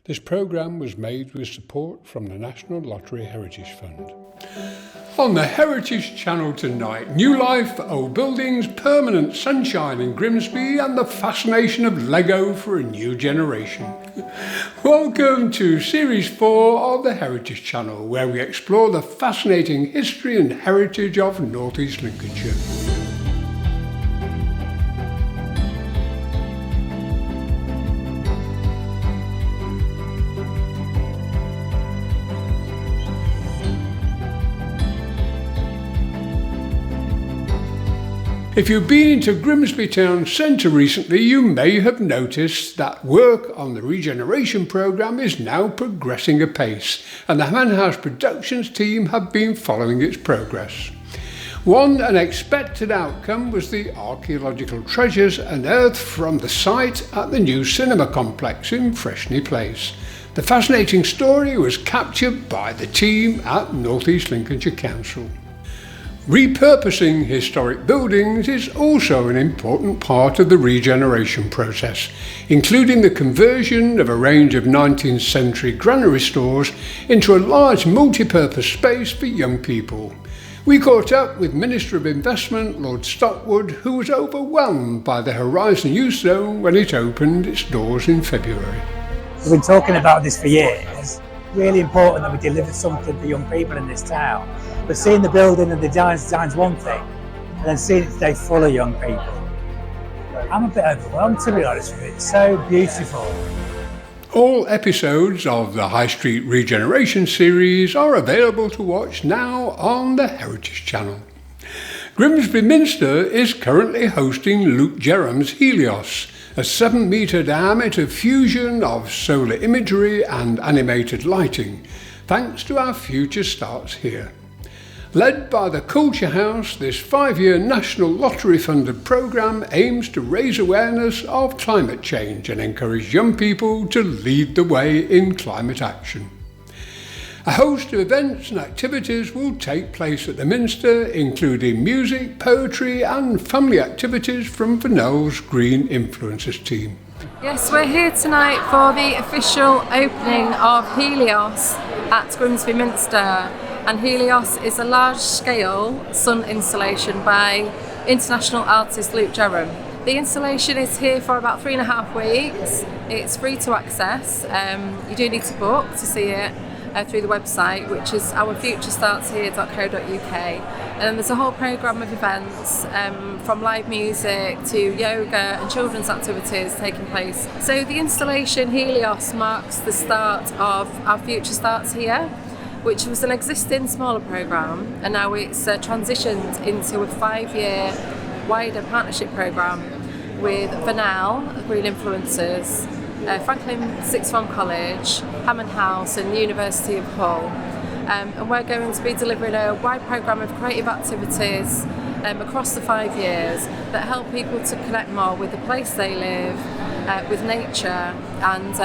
This programme was made with support from the National Lottery Heritage Fund. On the Heritage Channel tonight, new life for old buildings, permanent sunshine in Grimsby, and the fascination of Lego for a new generation. Welcome to Series 4 of the Heritage Channel, where we explore the fascinating history and heritage of North East Lincolnshire. If you've been into Grimsby Town Centre recently, you may have noticed that work on the regeneration programme is now progressing apace, and the Hammond House Productions team have been following its progress. One unexpected outcome was the archaeological treasures unearthed from the site at the new cinema complex in Freshney Place. The fascinating story was captured by the team at North East Lincolnshire Council. Repurposing historic buildings is also an important part of the regeneration process, including the conversion of a range of 19th century granary stores into a large multi-purpose space for young people. We caught up with Minister of Investment Lord Stockwood, who was overwhelmed by the Horizon Youth Zone when it opened its doors in February. We've been talking about this for years. Really important that we deliver something for young people in this town. But seeing the building and the design's one thing, and then seeing it today full of young people, I'm a bit overwhelmed, to be honest with you. It's so beautiful. All episodes of the High Street Regeneration series are available to watch now on the Heritage Channel. Grimsby Minster is currently hosting Luke Jerram's Helios, a 7-metre diameter fusion of solar imagery and animated lighting, thanks to our Future Starts Here. Led by the Culture House, this 5-year National Lottery-funded programme aims to raise awareness of climate change and encourage young people to lead the way in climate action. A host of events and activities will take place at the Minster, including music, poetry and family activities from Fennell's Green Influencers team. Yes, we're here tonight for the official opening of Helios at Grimsby Minster. And Helios is a large-scale sun installation by international artist Luke Jerram. The installation is here for about 3.5 weeks. It's free to access. You do need to book to see it through the website, which is ourfuturestartshere.co.uk. And then there's a whole programme of events from live music to yoga and children's activities taking place. So the installation Helios marks the start of Our Future Starts Here, which was an existing smaller programme, and now it's transitioned into a 5-year wider partnership programme with Fennell, Green Influencers, Franklin Sixth Form College, Hammond House and University of Hull. And we're going to be delivering a wide programme of creative activities across the 5 years that help people to connect more with the place they live, with nature, and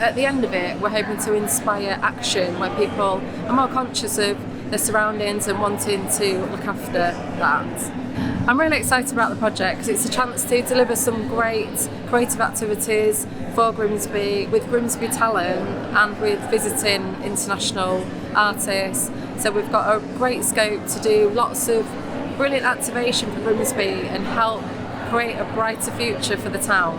at the end of it, we're hoping to inspire action where people are more conscious of their surroundings and wanting to look after that. I'm really excited about the project because it's a chance to deliver some great creative activities for Grimsby, with Grimsby talent and with visiting international artists. So we've got a great scope to do lots of brilliant activation for Grimsby and help create a brighter future for the town.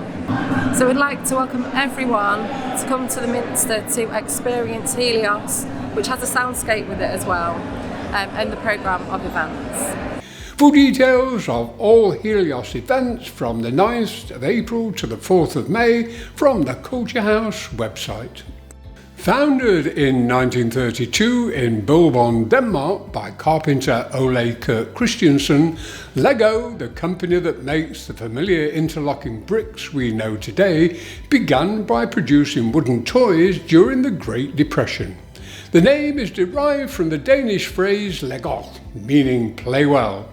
So we'd like to welcome everyone to come to the Minster to experience Helios, which has a soundscape with it as well, and the programme of events. Full details of all Helios events from the 9th of April to the 4th of May from the Culture House website. Founded in 1932 in Billund, Denmark by carpenter Ole Kirk Christiansen, Lego, the company that makes the familiar interlocking bricks we know today, began by producing wooden toys during the Great Depression. The name is derived from the Danish phrase "legot", meaning play well.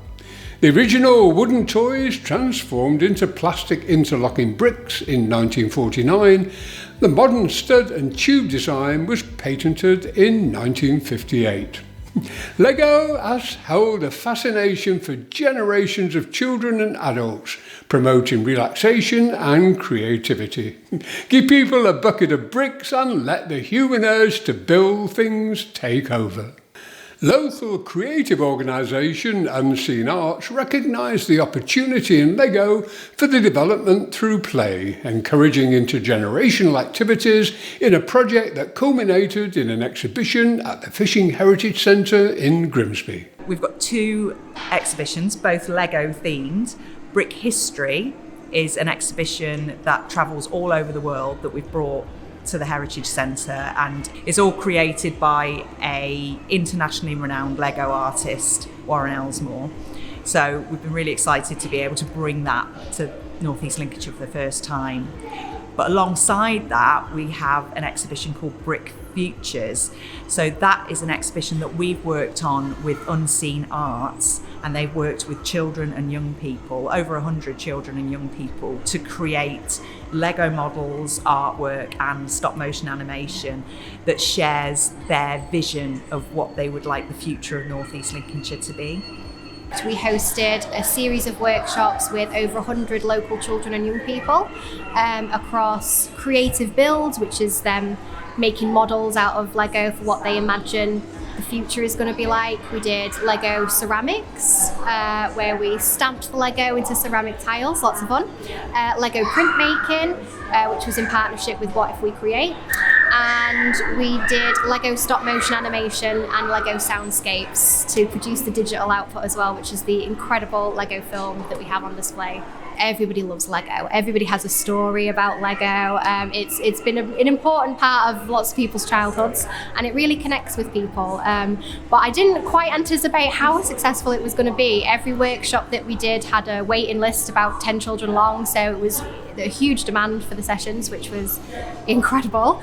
The original wooden toys transformed into plastic interlocking bricks in 1949. The modern stud and tube design was patented in 1958. Lego has held a fascination for generations of children and adults, promoting relaxation and creativity. Give people a bucket of bricks and let the human urge to build things take over. Local creative organisation Unseen Arts recognised the opportunity in Lego for the development through play, encouraging intergenerational activities in a project that culminated in an exhibition at the Fishing Heritage Centre in Grimsby. We've got two exhibitions, both Lego themed. Brick History is an exhibition that travels all over the world that we've brought to the Heritage Centre, and it's all created by a internationally renowned Lego artist, Warren Elsmore. So we've been really excited to be able to bring that to North East Lincolnshire for the first time. But alongside that, we have an exhibition called Brick Futures. So that is an exhibition that we've worked on with Unseen Arts, and they've worked with children and young people, over 100 children and young people, to create Lego models, artwork and stop motion animation that shares their vision of what they would like the future of North East Lincolnshire to be. We hosted a series of workshops with over 100 local children and young people across creative builds, which is them making models out of Lego for what they imagine the future is going to be like. We did Lego ceramics, where we stamped the Lego into ceramic tiles, lots of fun. Lego printmaking, which was in partnership with What If We Create. And we did Lego stop motion animation and Lego soundscapes to produce the digital output as well, which is the incredible Lego film that we have on display. Everybody loves Lego. Everybody has a story about Lego. It's been an important part of lots of people's childhoods, and it really connects with people. But I didn't quite anticipate how successful it was going to be. Every workshop that we did had a waiting list about 10 children long, so it was a huge demand for the sessions, which was incredible.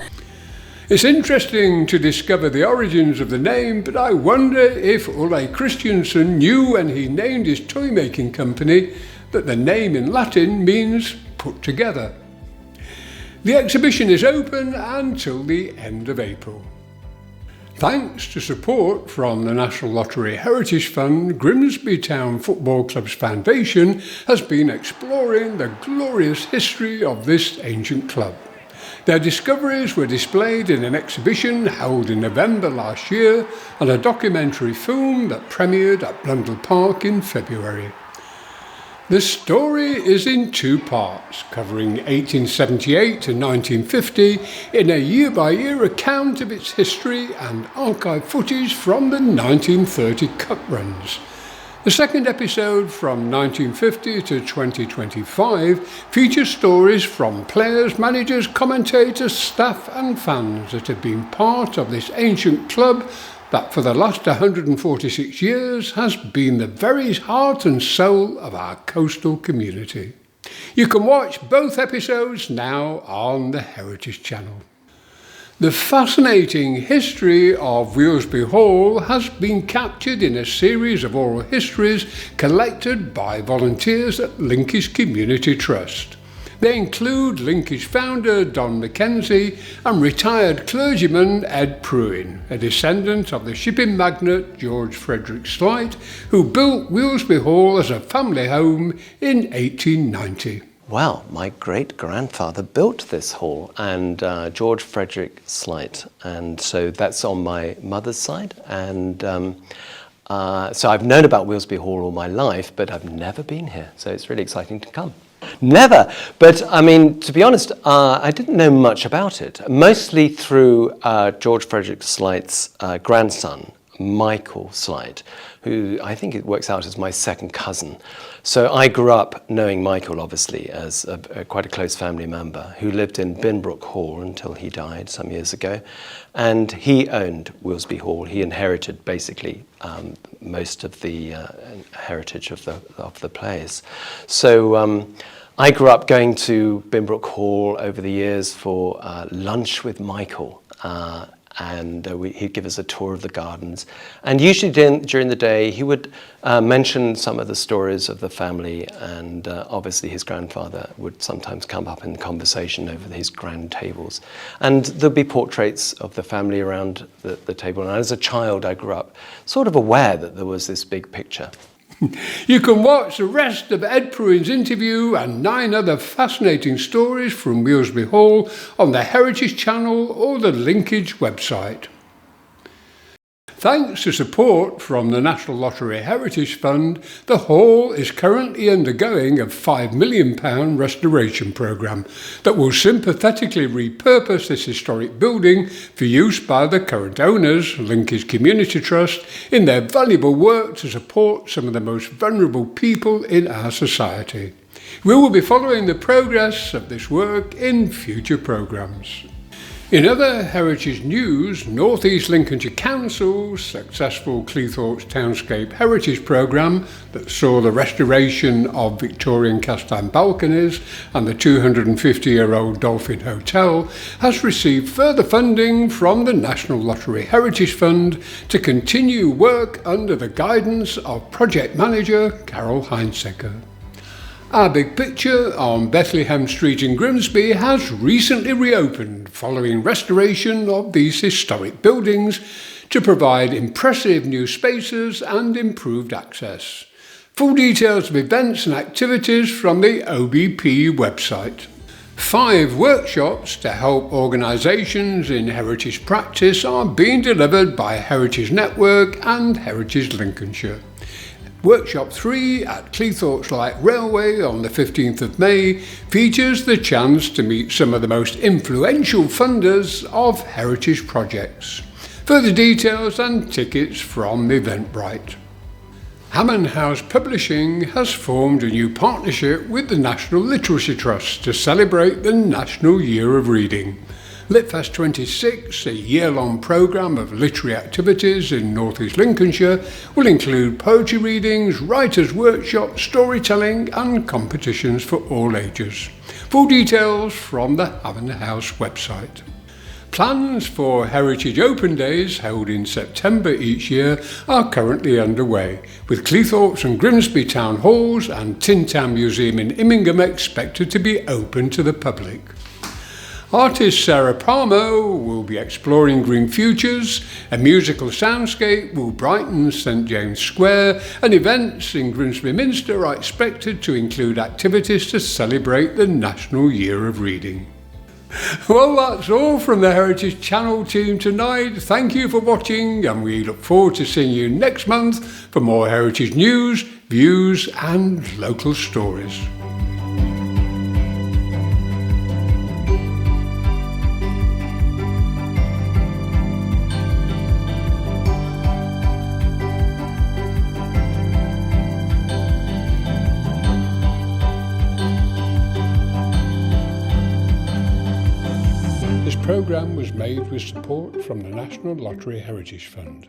It's interesting to discover the origins of the name, but I wonder if Ole Christiansen knew when he named his toy-making company that the name in Latin means put together. The exhibition is open until the end of April. Thanks to support from the National Lottery Heritage Fund, Grimsby Town Football Club's foundation has been exploring the glorious history of this ancient club. Their discoveries were displayed in an exhibition held in November last year and a documentary film that premiered at Blundell Park in February. The story is in two parts, covering 1878 to 1950 in a year-by-year account of its history and archive footage from the 1930 Cup runs. The second episode, from 1950 to 2025, features stories from players, managers, commentators, staff and fans that have been part of this ancient club that for the last 146 years has been the very heart and soul of our coastal community. You can watch both episodes now on the Heritage Channel. The fascinating history of Wheelsby Hall has been captured in a series of oral histories collected by volunteers at Linkish Community Trust. They include Linkish founder Don Mackenzie and retired clergyman Ed Pruin, a descendant of the shipping magnate George Frederick Slight, who built Wheelsby Hall as a family home in 1890. Well, my great-grandfather built this hall, and George Frederick Slight, and so that's on my mother's side. And so I've known about Wheelsby Hall all my life, but I've never been here, so it's really exciting to come. Never, but I mean, to be honest, I didn't know much about it, mostly through George Frederick Slight's grandson, Michael Slight, who I think it works out as my second cousin. So I grew up knowing Michael, obviously, as quite a close family member, who lived in Binbrook Hall until he died some years ago. And he owned Wheelsby Hall. He inherited basically most of the heritage of the place. So I grew up going to Binbrook Hall over the years for lunch with Michael. and he'd give us a tour of the gardens. And usually during the day, he would mention some of the stories of the family, and obviously his grandfather would sometimes come up in conversation over his grand tables. And there'd be portraits of the family around the table. And as a child, I grew up sort of aware that there was this big picture. You can watch the rest of Ed Pruin's interview and 9 other fascinating stories from Wheelsby Hall on the Heritage Channel or the Linkage website. Thanks to support from the National Lottery Heritage Fund, the Hall is currently undergoing a £5 million restoration programme that will sympathetically repurpose this historic building for use by the current owners, Linkage Community Trust, in their valuable work to support some of the most vulnerable people in our society. We will be following the progress of this work in future programmes. In other heritage news, North East Lincolnshire Council's successful Cleethorpes Townscape Heritage Programme that saw the restoration of Victorian cast iron balconies and the 250-year-old Dolphin Hotel has received further funding from the National Lottery Heritage Fund to continue work under the guidance of Project Manager Carol Heinsecker. Our big picture on Bethlehem Street in Grimsby has recently reopened following restoration of these historic buildings to provide impressive new spaces and improved access. Full details of events and activities from the OBP website. 5 workshops to help organisations in heritage practice are being delivered by Heritage Network and Heritage Lincolnshire. Workshop 3 at Cleethorpes Light Railway on the 15th of May features the chance to meet some of the most influential funders of heritage projects. Further details and tickets from Eventbrite. Hammond House Publishing has formed a new partnership with the National Literacy Trust to celebrate the National Year of Reading. Litfest 26, a year-long programme of literary activities in North East Lincolnshire, will include poetry readings, writers' workshops, storytelling and competitions for all ages. Full details from the Hammond House website. Plans for Heritage Open Days, held in September each year, are currently underway, with Cleethorpes and Grimsby Town Halls and Tin Town Museum in Immingham expected to be open to the public. Artist Sarah Palmer will be exploring green futures, a musical soundscape will brighten St James Square, and events in Grimsby Minster are expected to include activities to celebrate the National Year of Reading. Well, that's all from the Heritage Channel team tonight. Thank you for watching, and we look forward to seeing you next month for more heritage news, views and local stories. This programme was made with support from the National Lottery Heritage Fund.